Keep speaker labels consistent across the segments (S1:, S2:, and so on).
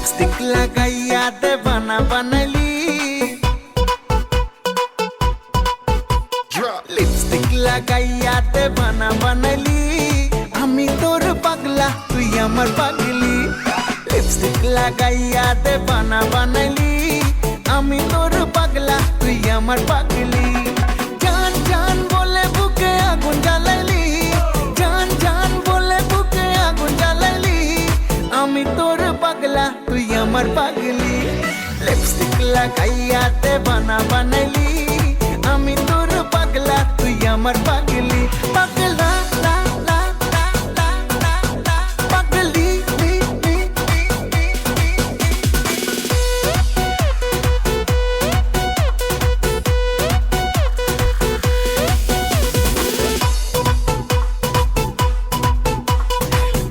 S1: Lipstick লাগাইয়া দেবানা বানাইলি, lipstick লাগাইয়া দেবানা বানাইলি, আমি তোর পাগলা তুই আমার পাগলি। লিপস্টিক লাগাইয়া দেবানা বানাইলি, আমি তোর পাগলা তুই আমার পাগলি। জান জান বলে বুকে আগুন জ্বালাইলি, জান জান বলে বুকে আগুন জ্বালাইলি, আমি তোর পাগলা তুই আমার পাগলি। লিপস্টিক লাগাইয়া দেবানা বানাইলি, আমি তোর পাগলা তুই আমার পাগলি। পাগলা লা লা লা লা লা লা পাগলি লি লি লি লি লি।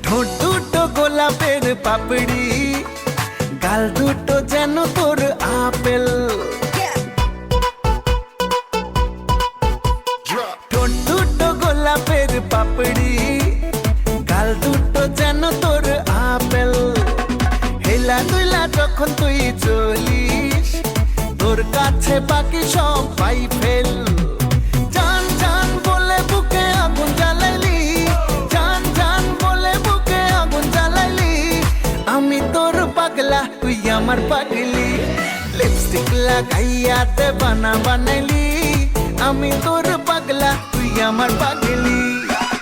S1: ঠোঁট দুটো গোলাপের পাপড়ি, গাল দুটো যেন তোর আপেল। ঠোঁট দুটো গোলাপের পাপড়ি, গাল দুটো যেন তোর আপেল। হেলা দুলা যখন তুই চলিস, তোর কাছে বাকি সবাই ফেল। জান জান বলে বুকে আগুন জ্বালাইলি, জান জান বলে বুকে আগুন জ্বালাইলি, আমি তোর পাগলা তুই আমার পাগলি। লিপস্টিক লাগাইয়া দেবানা বানাইলি, আমি তোর পাগলা তুই আমার পাগলি।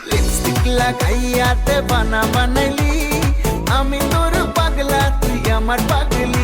S1: লিপস্টিক লাগাইয়া দেবানা বানাইলি, আমি তোর পাগলা তুই আমার পাগলি।